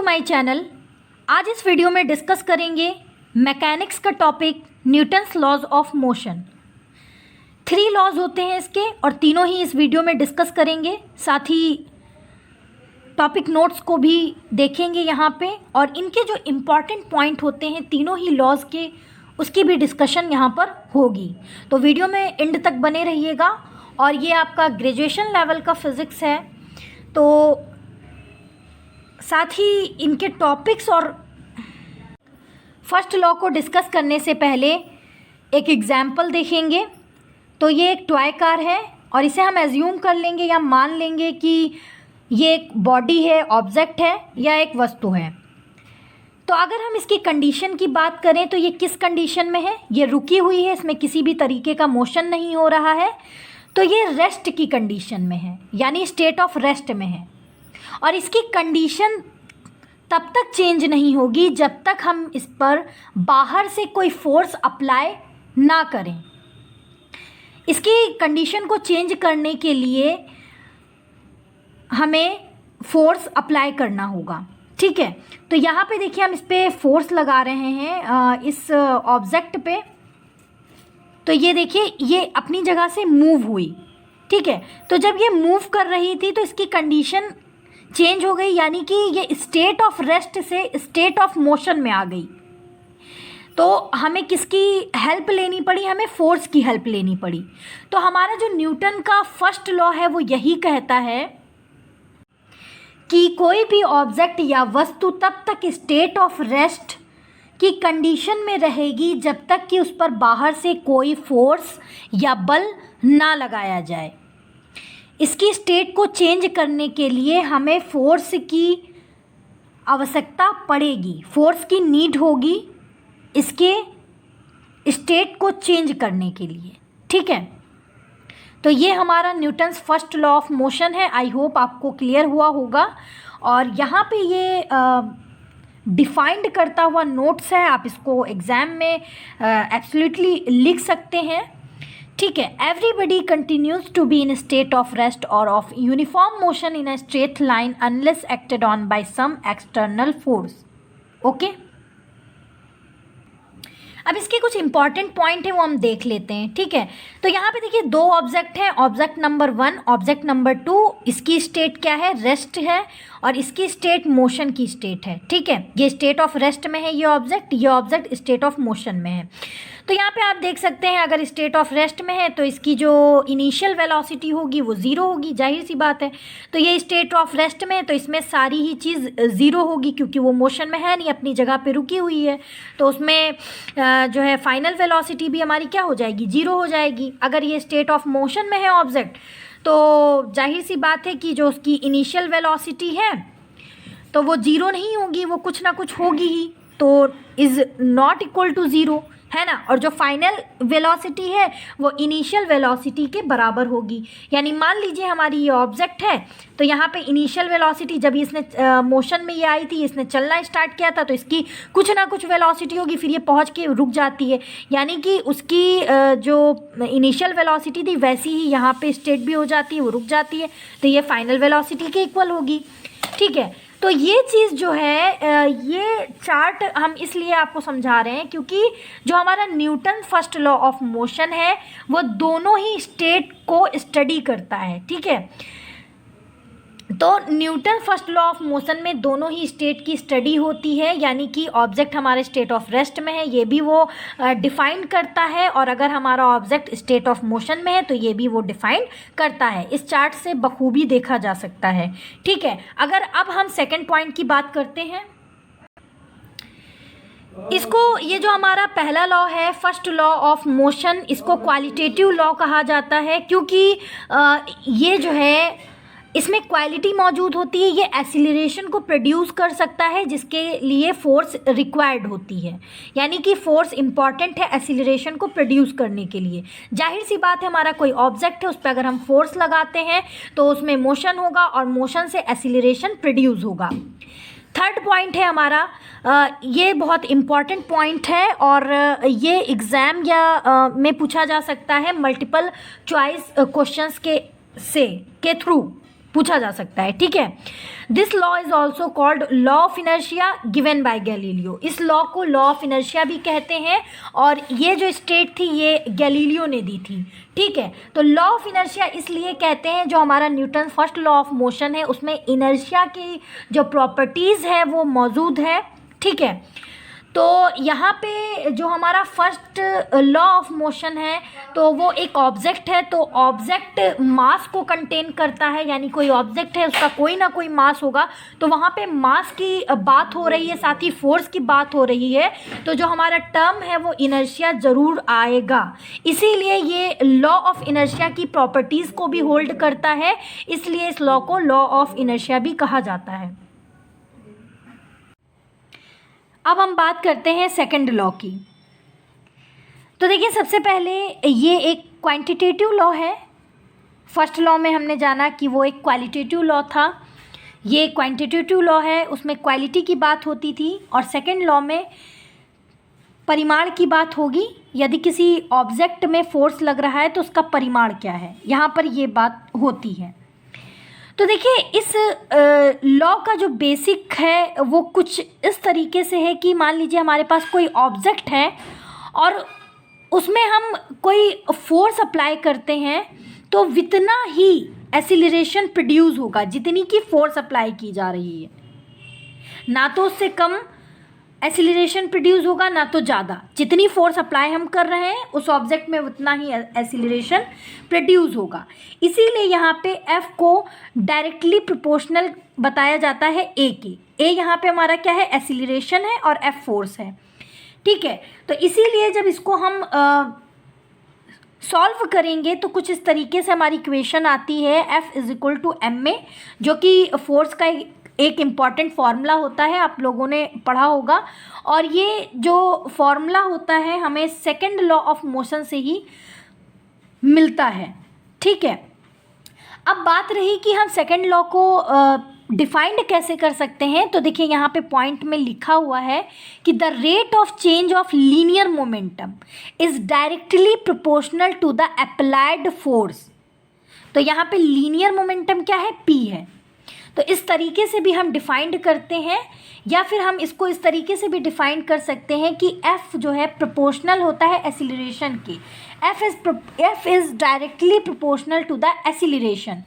My channel. आज इस video में डिस्कस करेंगे मैकेनिक्स का topic Newton's laws of motion. 3 laws होते हैं इसके और तीनों ही इस वीडियो में डिस्कस करेंगे। साथ ही टॉपिक नोट्स को भी देखेंगे यहाँ पे और इनके जो इम्पॉर्टेंट पॉइंट होते हैं तीनों ही लॉज के, उसकी भी डिस्कशन यहाँ पर होगी। तो वीडियो में एंड तक बने रहिएगा। और ये आपका ग्रेजुएशन लेवल का फिज़िक्स है, तो साथ ही इनके टॉपिक्स और फर्स्ट लॉ को डिस्कस करने से पहले एक एग्जाम्पल देखेंगे। तो ये एक टॉय कार है और इसे हम एज्यूम कर लेंगे या मान लेंगे कि ये एक बॉडी है, ऑब्जेक्ट है या एक वस्तु है। तो अगर हम इसकी कंडीशन की बात करें तो ये किस कंडीशन में है? ये रुकी हुई है, इसमें किसी भी तरीके का मोशन नहीं हो रहा है। तो ये रेस्ट की कंडीशन में है, यानी स्टेट ऑफ रेस्ट में है। और इसकी कंडीशन तब तक चेंज नहीं होगी जब तक हम इस पर बाहर से कोई फोर्स अप्लाई ना करें। इसकी कंडीशन को चेंज करने के लिए हमें फोर्स अप्लाई करना होगा, ठीक है। तो यहाँ पे देखिए हम इस पर फोर्स लगा रहे हैं इस ऑब्जेक्ट पे। तो ये देखिए ये अपनी जगह से मूव हुई, ठीक है। तो जब ये मूव कर रही थी तो इसकी कंडीशन चेंज हो गई, यानी कि ये स्टेट ऑफ रेस्ट से स्टेट ऑफ मोशन में आ गई। तो हमें किसकी हेल्प लेनी पड़ी? हमें फोर्स की हेल्प लेनी पड़ी। तो हमारा जो न्यूटन का फर्स्ट लॉ है वो यही कहता है कि कोई भी ऑब्जेक्ट या वस्तु तब तक स्टेट ऑफ रेस्ट की कंडीशन में रहेगी जब तक कि उस पर बाहर से कोई फोर्स या बल ना लगाया जाए। इसकी स्टेट को चेंज करने के लिए हमें फोर्स की आवश्यकता पड़ेगी, फोर्स की नीड होगी इसके स्टेट को चेंज करने के लिए, ठीक है। तो ये हमारा Newton's first law of motion है। आई होप आपको क्लियर हुआ होगा। और यहाँ पे ये डिफाइंड करता हुआ नोट्स है, आप इसको एग्ज़ाम में एब्सोल्युटली लिख सकते हैं, ठीक है। Everybody continues to be in state of rest और of uniform motion in a straight line unless acted on by some external force, okay. अब इसके कुछ इंपॉर्टेंट पॉइंट है वो हम देख लेते हैं, ठीक है। तो यहाँ पे देखिए 2 ऑब्जेक्ट हैं, ऑब्जेक्ट नंबर 1, ऑब्जेक्ट नंबर 2। इसकी स्टेट क्या है? रेस्ट है और इसकी स्टेट मोशन की स्टेट है, ठीक है। ये स्टेट ऑफ रेस्ट में है ये ऑब्जेक्ट स्टेट ऑफ मोशन में है। तो यहाँ पे आप देख सकते हैं अगर स्टेट ऑफ रेस्ट में है तो इसकी जो इनिशियल वेलोसिटी होगी वो 0 होगी, जाहिर सी बात है। तो ये स्टेट ऑफ रेस्ट में है तो इसमें सारी ही चीज़ 0 होगी क्योंकि वो मोशन में है नहीं, अपनी जगह पे रुकी हुई है। तो उसमें जो है फाइनल वेलोसिटी भी हमारी क्या हो जाएगी? 0 हो जाएगी। अगर ये स्टेट ऑफ मोशन में है ऑब्जेक्ट तो जाहिर सी बात है कि जो उसकी इनिशियल वेलोसिटी है तो वो 0 नहीं होगी, वो कुछ ना कुछ होगी ही, तो इज़ नॉट इक्वल टू 0, है ना। और जो फाइनल वेलोसिटी है वो इनिशियल वेलोसिटी के बराबर होगी। यानी मान लीजिए हमारी ये ऑब्जेक्ट है तो यहाँ पे इनिशियल वेलोसिटी जब इसने मोशन में ये आई थी, इसने चलना स्टार्ट किया था, तो इसकी कुछ ना कुछ वेलोसिटी होगी, फिर ये पहुँच के रुक जाती है। यानी कि उसकी जो इनिशियल वेलोसिटी थी वैसी ही यहाँ पे स्टेट भी हो जाती है, वो रुक जाती है। तो ये फाइनल वेलोसिटी के इक्वल होगी, ठीक है। तो ये चीज़ जो है ये चार्ट हम इसलिए आपको समझा रहे हैं क्योंकि जो हमारा Newton first law of motion है वो दोनों ही स्टेट को स्टडी करता है, ठीक है। तो Newton first law of motion में दोनों ही स्टेट की स्टडी होती है, यानी कि ऑब्जेक्ट हमारे स्टेट ऑफ रेस्ट में है ये भी वो डिफाइन करता है, और अगर हमारा ऑब्जेक्ट स्टेट ऑफ मोशन में है तो ये भी वो डिफाइन करता है। इस चार्ट से बखूबी देखा जा सकता है, ठीक है। अगर अब हम सेकंड पॉइंट की बात करते हैं, इसको ये जो हमारा पहला लॉ है फर्स्ट लॉ ऑफ मोशन, इसको क्वालिटेटिव लॉ कहा जाता है क्योंकि ये जो है इसमें क्वालिटी मौजूद होती है। ये एक्सीलरेशन को प्रोड्यूस कर सकता है जिसके लिए फोर्स रिक्वायर्ड होती है, यानी कि फोर्स इंपॉर्टेंट है एक्सीलरेशन को प्रोड्यूस करने के लिए। जाहिर सी बात है हमारा कोई ऑब्जेक्ट है, उस पर अगर हम फोर्स लगाते हैं तो उसमें मोशन होगा और मोशन से एक्सीलरेशन प्रोड्यूस होगा। थर्ड पॉइंट है हमारा, ये बहुत इम्पॉर्टेंट पॉइंट है और ये एग्ज़ाम या में पूछा जा सकता है मल्टीपल चॉइस क्वेश्चंस के थ्रू, पूछा जा सकता है, ठीक है। This law is also called law of inertia given by Galileo. इस लॉ को लॉ ऑफ इनर्शिया भी कहते हैं और ये जो स्टेट थी ये गैलीलियो ने दी थी, ठीक है। तो लॉ ऑफ इनर्शिया इसलिए कहते हैं, जो हमारा Newton first law of motion है उसमें इनर्शिया की जो प्रॉपर्टीज़ है वो मौजूद है, ठीक है। तो यहाँ पे जो हमारा फर्स्ट लॉ ऑफ मोशन है तो वो एक ऑब्जेक्ट है, तो ऑब्जेक्ट मास को कंटेन करता है, यानी कोई ऑब्जेक्ट है उसका कोई ना कोई मास होगा, तो वहाँ पे मास की बात हो रही है, साथ ही फोर्स की बात हो रही है, तो जो हमारा टर्म है वो इनर्शिया ज़रूर आएगा। इसीलिए ये लॉ ऑफ इनर्शिया की प्रॉपर्टीज़ को भी होल्ड करता है, इसलिए इस लॉ को लॉ ऑफ इनर्शिया भी कहा जाता है। अब हम बात करते हैं सेकंड लॉ की। तो देखिए सबसे पहले ये एक क्वांटिटेटिव लॉ है। फर्स्ट लॉ में हमने जाना कि वो एक क्वालिटेटिव लॉ था, ये क्वांटिटेटिव लॉ है, उसमें क्वालिटी की बात होती थी, और सेकंड लॉ में परिमाण की बात होगी। यदि किसी ऑब्जेक्ट में फोर्स लग रहा है तो उसका परिमाण क्या है, यहाँ पर ये बात होती है। तो देखिए इस लॉ का जो बेसिक है वो कुछ इस तरीके से है कि मान लीजिए हमारे पास कोई ऑब्जेक्ट है और उसमें हम कोई फोर्स अप्लाई करते हैं तो जितना ही एक्सीलरेशन प्रोड्यूस होगा, जितनी की फोर्स अप्लाई की जा रही है, ना तो उससे कम एक्सीलरेशन प्रोड्यूस होगा ना तो ज़्यादा। जितनी फोर्स अप्लाई हम कर रहे हैं उस ऑब्जेक्ट में उतना ही एक्सीलरेशन प्रोड्यूस होगा। इसीलिए यहाँ पे F को डायरेक्टली प्रोपोर्शनल बताया जाता है A के। A यहाँ पे हमारा क्या है, एक्सीलरेशन है, और F फोर्स है, ठीक है। तो इसीलिए जब इसको हम सॉल्व करेंगे तो कुछ इस तरीके से हमारी इक्वेशन आती है F is equal to m में, जो कि फोर्स का एक इम्पॉर्टेंट फार्मूला होता है, आप लोगों ने पढ़ा होगा। और ये जो फार्मूला होता है हमें सेकंड लॉ ऑफ मोशन से ही मिलता है, ठीक है। अब बात रही कि हम सेकंड लॉ को डिफाइंड कैसे कर सकते हैं। तो देखिए यहाँ पे पॉइंट में लिखा हुआ है कि the rate of change of linear momentum is directly proportional to the applied force. तो यहाँ पे लीनियर मोमेंटम क्या है, P है। तो इस तरीके से भी हम डिफाइंड करते हैं, या फिर हम इसको इस तरीके से भी डिफाइन कर सकते हैं कि F जो है प्रोपोर्शनल होता है एक्सीलरेशन के। F is directly proportional to the acceleration.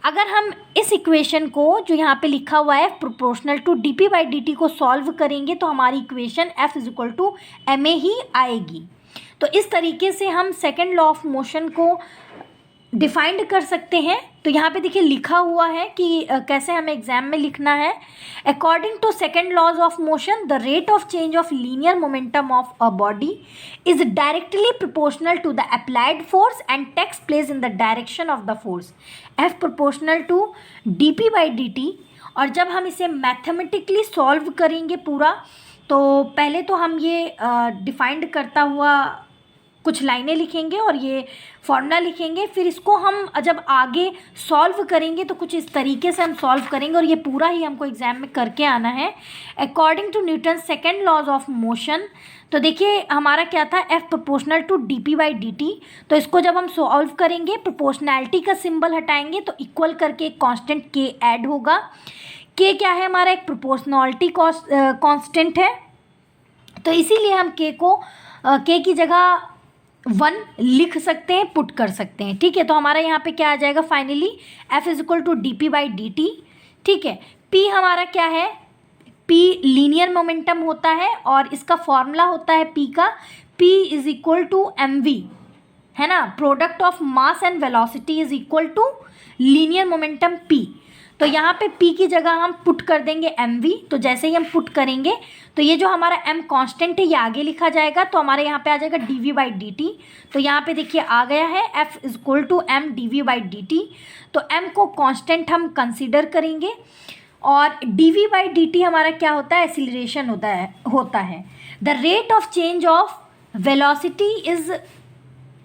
अगर हम इस इक्वेशन को जो यहाँ पे लिखा हुआ है प्रोपोर्शनल टू dp/dt को सॉल्व करेंगे तो हमारी equation F is equal to ma ही आएगी। तो इस तरीके से हम सेकेंड लॉ ऑफ मोशन को डिफाइंड कर सकते हैं। तो यहाँ पे देखिए लिखा हुआ है कि कैसे हमें एग्जाम में लिखना है। According to second laws of motion the rate of change of linear momentum of a body is directly proportional to the applied force and takes place in the direction of the force. F proportional to dp/dt। और जब हम इसे mathematically solve करेंगे पूरा, तो पहले तो हम ये डिफाइंड करता हुआ कुछ लाइनें लिखेंगे और ये फॉर्मूला लिखेंगे, फिर इसको हम जब आगे सॉल्व करेंगे तो कुछ इस तरीके से हम सॉल्व करेंगे, और ये पूरा ही हमको एग्जाम में करके आना है। According to Newton second laws of motion, तो देखिए हमारा क्या था, F प्रोपोर्शनल टू dp/dt। तो इसको जब हम सॉल्व करेंगे, प्रोपोर्शनैलिटी का सिंबल हटाएंगे तो इक्वल करके एक कांस्टेंट K ऐड होगा। K क्या है हमारा, एक प्रोपोर्शनैलिटी कांस्टेंट है, तो इसीलिए हम K की जगह 1 लिख सकते हैं, पुट कर सकते हैं, ठीक है। तो हमारा यहाँ पे क्या आ जाएगा finally, F is equal to dp/dt, ठीक है। P हमारा क्या है, P लीनियर मोमेंटम होता है और इसका फॉर्मूला होता है P का, P is equal to mv, है ना। Product of mass and velocity is equal to linear momentum P। तो यहाँ पे P की जगह हम पुट कर देंगे mv। तो जैसे ही हम पुट करेंगे तो ये जो हमारा m कांस्टेंट है ये आगे लिखा जाएगा, तो हमारे यहाँ पे आ जाएगा dv/dt। तो यहाँ पे देखिए आ गया है F is equal to m dv/dt। तो m को कांस्टेंट हम कंसीडर करेंगे और dv/dt हमारा क्या होता है, एक्सीलरेशन होता है। The rate of change of velocity is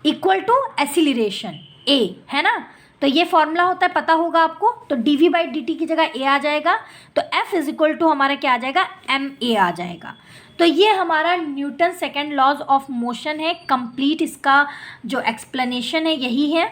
equal to acceleration a, है ना। तो ये फॉर्मूला होता है, पता होगा आपको। तो dv/dt की जगह a आ जाएगा, तो F इज इक्वल टू हमारा क्या आ जाएगा, ma आ जाएगा। तो ये हमारा Newton second laws of motion है। कंप्लीट इसका जो एक्सप्लेनेशन है यही है।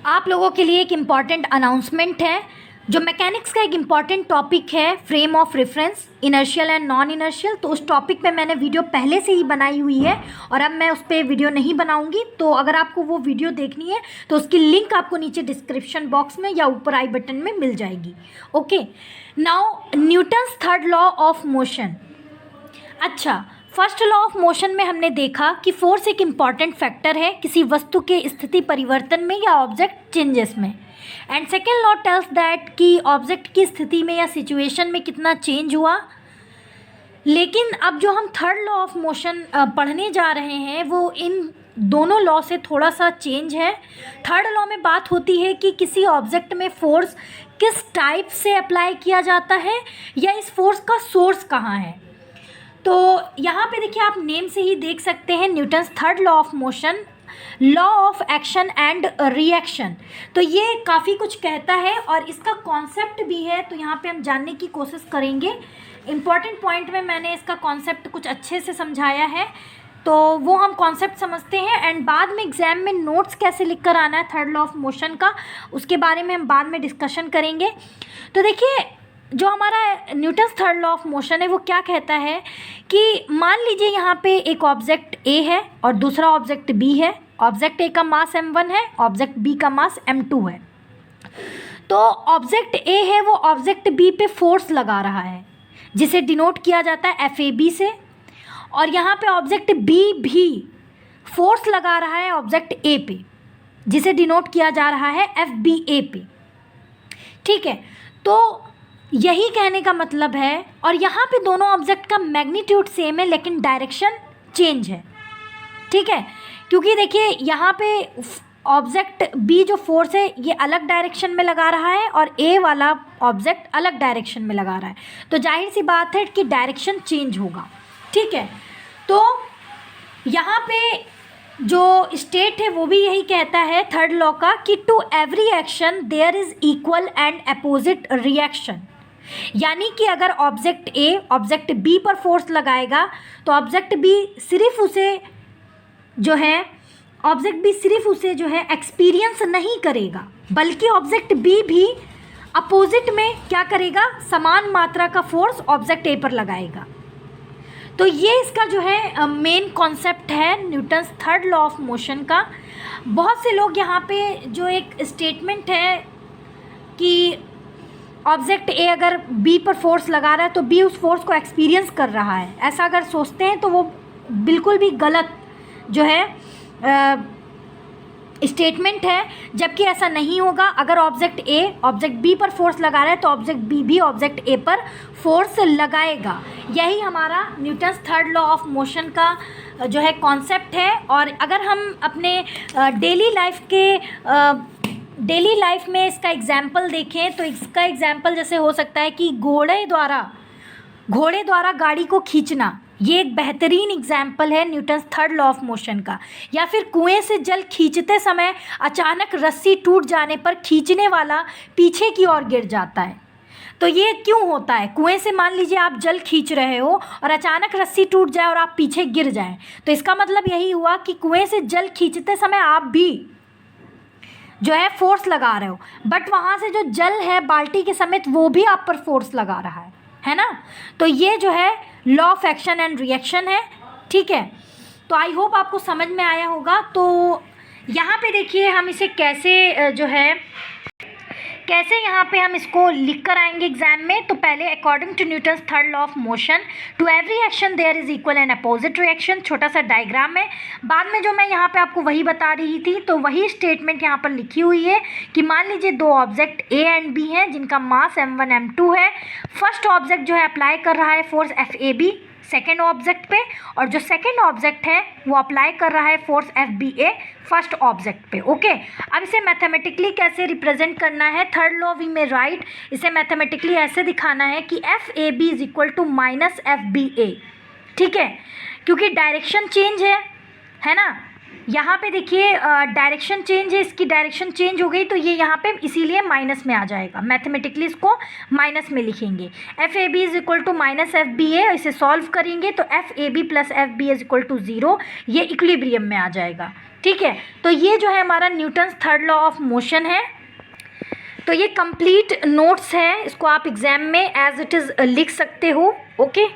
आप लोगों के लिए एक इम्पॉर्टेंट अनाउंसमेंट है। जो मैकेनिक्स का एक इम्पॉर्टेंट टॉपिक है frame of reference, inertial and non inertial, तो उस टॉपिक पे मैंने वीडियो पहले से ही बनाई हुई है और अब मैं उस पर वीडियो नहीं बनाऊंगी। तो अगर आपको वो वीडियो देखनी है तो उसकी लिंक आपको नीचे डिस्क्रिप्शन बॉक्स में या ऊपर आई बटन में मिल जाएगी। Okay, now Newton's third law of motion. अच्छा, फर्स्ट लॉ ऑफ मोशन में हमने देखा कि फोर्स एक इम्पॉर्टेंट फैक्टर है किसी वस्तु के स्थिति परिवर्तन में या ऑब्जेक्ट चेंजेस में। And second law tells that कि ऑब्जेक्ट की स्थिति में या सिचुएशन में कितना चेंज हुआ। लेकिन अब जो हम थर्ड लॉ ऑफ मोशन पढ़ने जा रहे हैं वो इन दोनों लॉ से थोड़ा सा चेंज है। थर्ड लॉ में बात होती है कि किसी ऑब्जेक्ट में फोर्स किस टाइप से अप्लाई किया जाता है या इस फोर्स का सोर्स कहाँ है। तो यहाँ पे देखिए, आप नेम से ही देख सकते हैं Newton's third law of motion, law of action and reaction. तो ये काफ़ी कुछ कहता है और इसका कॉन्सेप्ट भी है, तो यहाँ पे हम जानने की कोशिश करेंगे। इम्पॉर्टेंट पॉइंट में मैंने इसका कॉन्सेप्ट कुछ अच्छे से समझाया है, तो वो हम कॉन्सेप्ट समझते हैं एंड बाद में एग्जाम में नोट्स कैसे लिख कर आना है थर्ड लॉ ऑफ मोशन का, उसके बारे में हम बाद में डिस्कशन करेंगे। तो देखिए, जो हमारा Newton's third law of motion है वो क्या कहता है कि मान लीजिए यहाँ पे एक ऑब्जेक्ट ए है और दूसरा ऑब्जेक्ट बी है। ऑब्जेक्ट ए का मास m1 है, ऑब्जेक्ट बी का मास m2 है। तो ऑब्जेक्ट ए है वो ऑब्जेक्ट बी पे फोर्स लगा रहा है जिसे डिनोट किया जाता है FAB से, और यहाँ पे ऑब्जेक्ट बी भी फोर्स लगा रहा है ऑब्जेक्ट ए पे जिसे डिनोट किया जा रहा है FBA पे। ठीक है, तो यही कहने का मतलब है, और यहाँ पे दोनों ऑब्जेक्ट का मैग्नीट्यूड सेम है लेकिन डायरेक्शन चेंज है। ठीक है, क्योंकि देखिए यहाँ पे ऑब्जेक्ट बी जो फोर्स है ये अलग डायरेक्शन में लगा रहा है और ए वाला ऑब्जेक्ट अलग डायरेक्शन में लगा रहा है, तो जाहिर सी बात है कि डायरेक्शन चेंज होगा। ठीक है, तो यहाँ पे जो स्टेट है वो भी यही कहता है थर्ड लॉ का कि to every action there is equal and opposite reaction. यानी कि अगर ऑब्जेक्ट ए ऑब्जेक्ट बी पर फोर्स लगाएगा तो ऑब्जेक्ट बी सिर्फ उसे जो है एक्सपीरियंस नहीं करेगा, बल्कि ऑब्जेक्ट बी भी अपोजिट में क्या करेगा, समान मात्रा का फोर्स ऑब्जेक्ट ए पर लगाएगा। तो ये इसका जो है मेन कॉन्सेप्ट है Newton's third law of motion का। बहुत से लोग यहाँ पे जो एक स्टेटमेंट है कि ऑब्जेक्ट ए अगर बी पर फोर्स लगा रहा है तो बी उस फोर्स को एक्सपीरियंस कर रहा है, ऐसा अगर सोचते हैं तो वो बिल्कुल भी गलत जो है स्टेटमेंट है, जबकि ऐसा नहीं होगा। अगर ऑब्जेक्ट ए ऑब्जेक्ट बी पर फोर्स लगा रहा है तो ऑब्जेक्ट बी भी ऑब्जेक्ट ए पर फोर्स लगाएगा। यही हमारा Newton's third law of motion का जो है कॉन्सेप्ट है। और अगर हम अपने डेली लाइफ में इसका एग्जाम्पल देखें तो इसका एग्जाम्पल जैसे हो सकता है कि घोड़े द्वारा गाड़ी को खींचना, ये एक बेहतरीन एग्जाम्पल है Newton's third law of motion का। या फिर कुएं से जल खींचते समय अचानक रस्सी टूट जाने पर खींचने वाला पीछे की ओर गिर जाता है। तो ये क्यों होता है? कुएं से मान लीजिए आप जल खींच रहे हो और अचानक रस्सी टूट जाए और आप पीछे गिर जाएं, तो इसका मतलब यही हुआ कि कुएं से जल खींचते समय आप भी जो है फोर्स लगा रहे हो, बट वहाँ से जो जल है बाल्टी के समेत वो भी आप पर फोर्स लगा रहा है ना। तो ये जो है law of action and reaction है। ठीक है, तो आई होप आपको समझ में आया होगा। तो यहाँ पे देखिए हम इसे कैसे यहाँ पे हम इसको लिख कर आएंगे एग्जाम में। तो पहले according to Newton's third law of motion to every action there is equal and opposite reaction, छोटा सा डायग्राम है। बाद में जो मैं यहाँ पे आपको वही बता रही थी, तो वही स्टेटमेंट यहाँ पर लिखी हुई है कि मान लीजिए दो ऑब्जेक्ट ए एंड बी हैं जिनका मास m1 m2 है। फर्स्ट ऑब्जेक्ट जो है अप्लाई कर रहा है फोर्स FAB सेकेंड ऑब्जेक्ट पे, और जो सेकेंड ऑब्जेक्ट है वो अप्लाई कर रहा है फोर्स FBA फर्स्ट ऑब्जेक्ट पे। ओके, अब इसे मैथमेटिकली कैसे रिप्रेजेंट करना है, third law we may write इसे मैथमेटिकली ऐसे दिखाना है कि FAB is equal to minus FBA। ठीक है, क्योंकि डायरेक्शन चेंज है ना, यहाँ पे देखिए डायरेक्शन चेंज है, इसकी डायरेक्शन चेंज हो गई तो ये यहाँ पे इसीलिए माइनस में आ जाएगा, मैथमेटिकली इसको माइनस में लिखेंगे। F a b is equal to minus f b a, इसे सॉल्व करेंगे तो f a b plus f b is equal to 0, ये इक्विलिब्रियम में आ जाएगा। ठीक है, तो ये जो है हमारा Newton's third law of motion है। तो ये कंप्लीट नोट्स है, इसको आप एग्जाम में एज इट इज़ लिख सकते हो। ओके,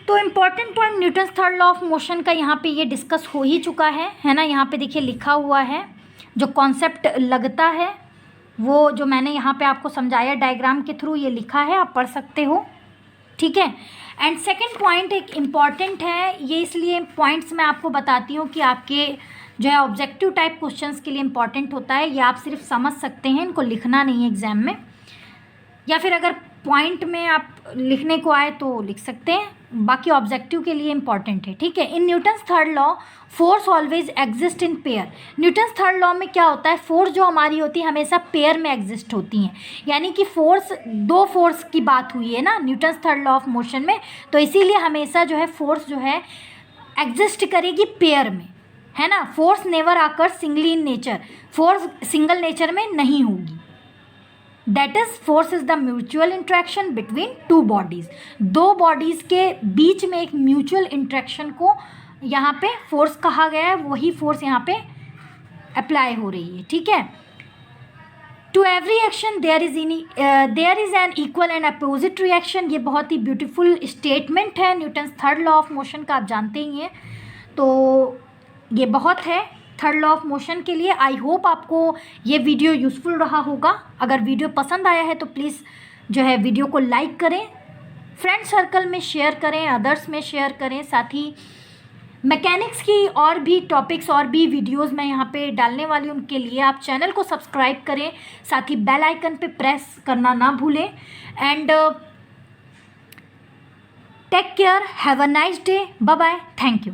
तो important point Newton's third law of motion का यहाँ पे ये डिस्कस हो ही चुका है ना। यहाँ पे देखिए लिखा हुआ है, जो कॉन्सेप्ट लगता है वो जो मैंने यहाँ पे आपको समझाया डायग्राम के थ्रू, ये लिखा है, आप पढ़ सकते हो। ठीक है, एंड सेकंड पॉइंट एक इम्पॉर्टेंट है, ये इसलिए पॉइंट्स मैं आपको बताती हूँ कि आपके जो है ऑब्जेक्टिव टाइप क्वेश्चंस के लिए इम्पॉर्टेंट होता है। ये आप सिर्फ समझ सकते हैं, इनको लिखना नहीं है एग्जाम में, या फिर अगर पॉइंट में आप लिखने को आए तो लिख सकते हैं, बाकी ऑब्जेक्टिव के लिए इंपॉर्टेंट है। ठीक है, in Newton's third law force always exist in pair. Newton's third law में क्या होता है, फोर्स जो हमारी होती है हमेशा पेयर में एग्जिस्ट होती हैं, यानी कि फोर्स, दो फोर्स की बात हुई है ना Newton's third law of motion में, तो इसीलिए हमेशा जो है फोर्स जो है एग्जिस्ट करेगी पेयर में, है ना। फोर्स नेवर आकर singly in nature, force single nature में नहीं होगी। That is force is the mutual interaction between two bodies, दो बॉडीज के बीच में एक म्यूचुअल इंट्रैक्शन को यहाँ पे फोर्स कहा गया है, वही फोर्स यहाँ पे अप्लाई हो रही है। ठीक है, to every action there is an equal and opposite reaction, ये बहुत ही ब्यूटीफुल स्टेटमेंट है Newton's third law of motion का, आप जानते ही हैं। तो ये बहुत है थर्ड लॉ ऑफ मोशन के लिए। आई होप आपको ये वीडियो यूज़फुल रहा होगा। अगर वीडियो पसंद आया है तो प्लीज़ जो है वीडियो को लाइक करें, फ्रेंड सर्कल में शेयर करें, अदर्स में शेयर करें। साथ ही मैकेनिक्स की और भी टॉपिक्स और भी वीडियोस मैं यहाँ पे डालने वाली हूँ, उनके लिए आप चैनल को सब्सक्राइब करें, साथ ही बेल आइकन पे प्रेस करना ना भूलें। And take care, have a nice day, bye bye, thank you.